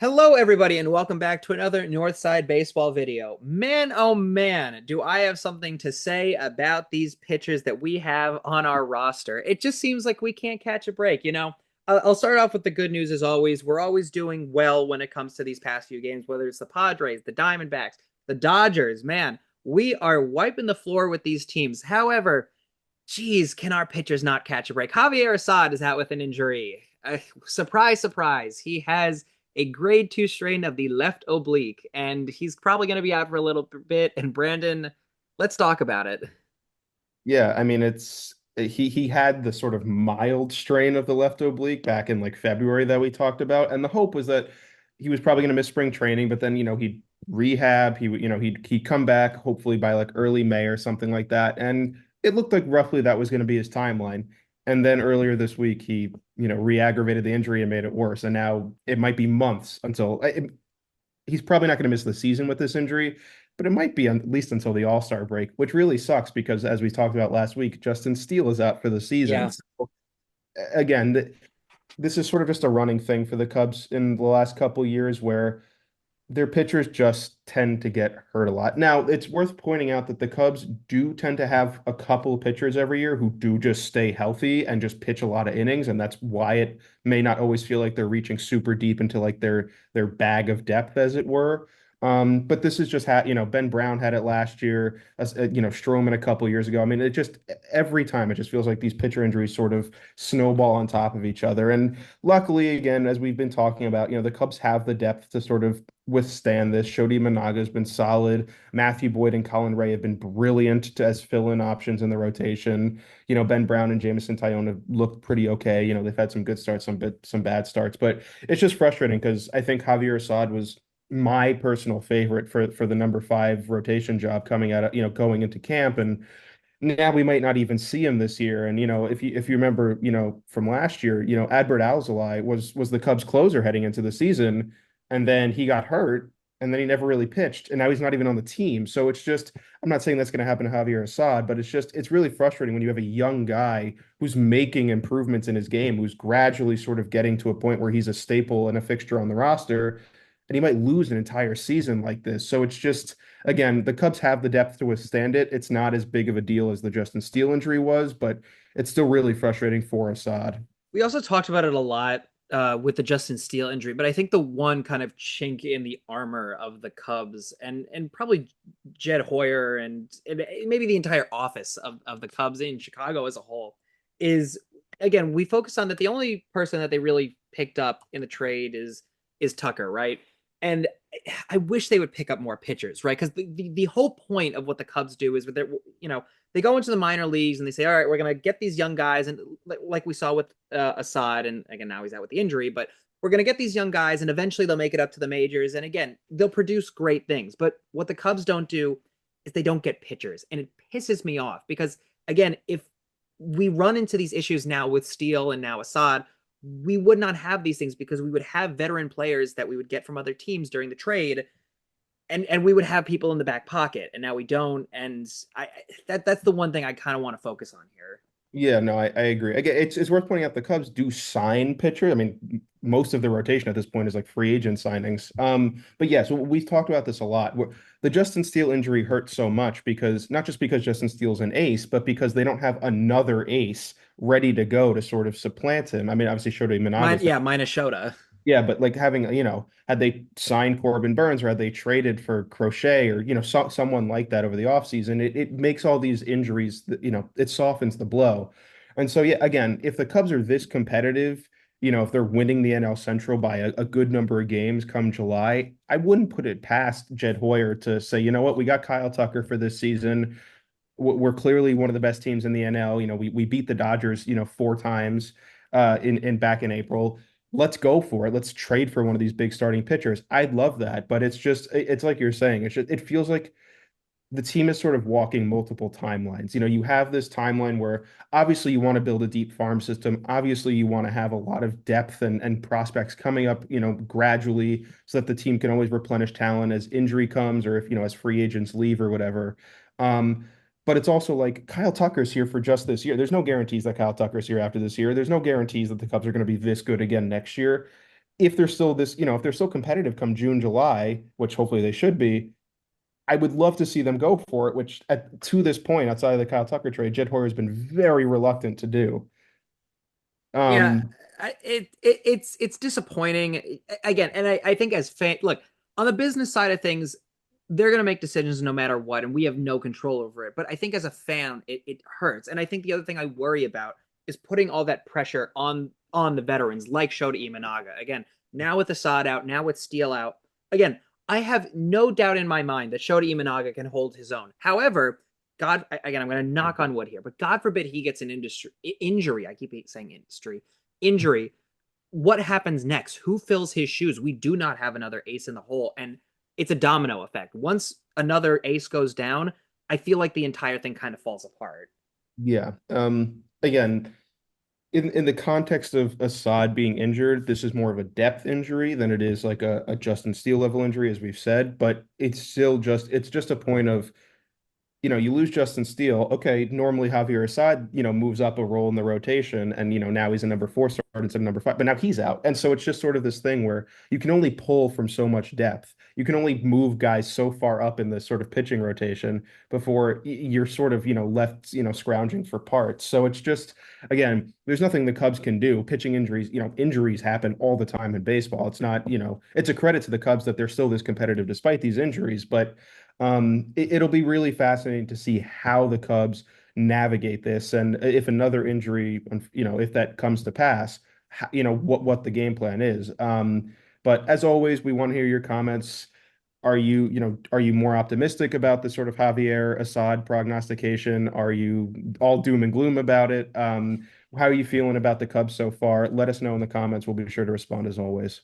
Hello, everybody, and welcome back to another Northside Baseball video. Man, oh man, do I have something to say about these pitchers that we have on our roster. It just seems like we can't catch a break, I'll start off with the good news as always. We're always doing well when it comes to these past few games, whether it's the Padres, the Diamondbacks, the Dodgers. Man, we are wiping the floor with these teams. However, geez, can our pitchers not catch a break? Javier Assad is out with an injury. Surprise, surprise. He has a grade 2 strain of the left oblique, and he's probably going to be out for a little bit. And Brandon, let's talk about it. Yeah, I mean he had the sort of mild strain of the left oblique back in like February that we talked about, and the hope was that he was probably going to miss spring training, but then he'd rehab, he'd come back hopefully by like early May or something like that, and it looked like roughly that was going to be his timeline. And then earlier this week he re-aggravated the injury and made it worse, and now it might be months until he's probably not going to miss the season with this injury, but it might be at least until the All-Star break, which really sucks because, as we talked about last week, Justin Steele is out for the season. Yeah. So, again, this is sort of just a running thing for the Cubs in the last couple of years where their pitchers just tend to get hurt a lot. Now, it's worth pointing out that the Cubs do tend to have a couple of pitchers every year who do just stay healthy and just pitch a lot of innings, and that's why it may not always feel like they're reaching super deep into like their bag of depth, as it were. But this is just Ben Brown had it last year, Stroman a couple years ago. I mean, it just every time it just feels like these pitcher injuries sort of snowball on top of each other. And luckily, again, as we've been talking about, the Cubs have the depth to sort of withstand this. Shodi Managa has been solid. Matthew Boyd and Colin Ray have been brilliant as fill-in options in the rotation. Ben Brown and Jameson Taillon have looked pretty okay. They've had some good starts, some bad starts, but it's just frustrating because I think Javier Assad was my personal favorite for the number 5 rotation job coming out of, going into camp. And now we might not even see him this year. And if you remember, from last year, Adbert Alzolay was the Cubs closer heading into the season, and then he got hurt, and then he never really pitched, and now he's not even on the team. So it's just, I'm not saying that's going to happen to Javier Assad, but it's really frustrating when you have a young guy who's making improvements in his game, who's gradually sort of getting to a point where he's a staple and a fixture on the roster, and he might lose an entire season like this. So it's just, again, the Cubs have the depth to withstand it. It's not as big of a deal as the Justin Steele injury was, but it's still really frustrating for Assad. We also talked about it a lot with the Justin Steele injury, but I think the one kind of chink in the armor of the Cubs and probably Jed Hoyer and maybe the entire office of the Cubs in Chicago as a whole is, again, we focus on that the only person that they really picked up in the trade is Tucker, right? And I wish they would pick up more pitchers, right? Because the whole point of what the Cubs do is with their, they go into the minor leagues and they say, all right, we're going to get these young guys. And like we saw with Assad, and again, now he's out with the injury, but we're going to get these young guys and eventually they'll make it up to the majors. And again, they'll produce great things. But what the Cubs don't do is they don't get pitchers. And it pisses me off because, again, if we run into these issues now with Steele and now Assad, we would not have these things because we would have veteran players that we would get from other teams during the trade, and we would have people in the back pocket, and now we don't. And that's the one thing I kind of want to focus on here. Yeah, no, I agree. Again, it's worth pointing out the Cubs do sign pitchers. I mean, most of the rotation at this point is like free agent signings. But yeah, so we've talked about this a lot. The Justin Steele injury hurt so much because not just because Justin Steele's an ace, but because they don't have another ace ready to go to sort of supplant him. I mean, obviously Shota Mine, Imanaga. yeah, minus Shota. Yeah, but like having, had they signed Corbin Burns or had they traded for Crochet or, someone like that over the offseason, it makes all these injuries, it softens the blow. And so, yeah, again, if the Cubs are this competitive, if they're winning the NL Central by a good number of games come July, I wouldn't put it past Jed Hoyer to say, you know what, we got Kyle Tucker for this season. We're clearly one of the best teams in the NL. We beat the Dodgers, 4 times in back in April. Let's go for it. Let's trade for one of these big starting pitchers. I'd love that, but it's like you're saying. It feels like the team is sort of walking multiple timelines. You have this timeline where obviously you want to build a deep farm system. Obviously, you want to have a lot of depth and prospects coming up, gradually so that the team can always replenish talent as injury comes or if, as free agents leave or whatever. Um, but it's also like Kyle Tucker's here for just this year. There's no guarantees that Kyle Tucker's here after this year. There's no guarantees that the Cubs are going to be this good again next year. if they're still this, if they're still competitive come June, July, which hopefully they should be, I would love to see them go for it, which to this point, outside of the Kyle Tucker trade, Jed Hoyer has been very reluctant to do. Yeah, Um, it's disappointing again, and I think as fan, look, on the business side of things, they're gonna make decisions no matter what, and we have no control over it. But I think as a fan, it hurts, and I think the other thing I worry about is putting all that pressure on the veterans like Shota Imanaga. Again, now with Assad out, now with Steele out, again, I have no doubt in my mind that Shota Imanaga can hold his own. However, God, again, I'm going to knock on wood here, but God forbid he gets an industry injury. I keep saying industry injury. What happens next? Who fills his shoes? We do not have another ace in the hole, and it's a domino effect. Once another ace goes down, I feel like the entire thing kind of falls apart. yeah. Again, in the context of Assad being injured, this is more of a depth injury than it is like a Justin Steele level injury, as we've said. But it's just a point of you lose Justin Steele. Okay, normally Javier Assad, moves up a role in the rotation, and now he's a number four start instead of number five. But now he's out, and so it's just sort of this thing where you can only pull from so much depth. You can only move guys so far up in the sort of pitching rotation before you're sort of left scrounging for parts. So it's just again, there's nothing the Cubs can do. Pitching injuries, injuries happen all the time in baseball. It's not, it's a credit to the Cubs that they're still this competitive despite these injuries, but it'll be really fascinating to see how the Cubs navigate this, and if another injury, if that comes to pass, what the game plan is. But as always, we want to hear your comments. Are you more optimistic about the sort of Javier Assad prognostication? Are you all doom and gloom about it? How are you feeling about the Cubs so far? Let us know in the comments. We'll be sure to respond as always.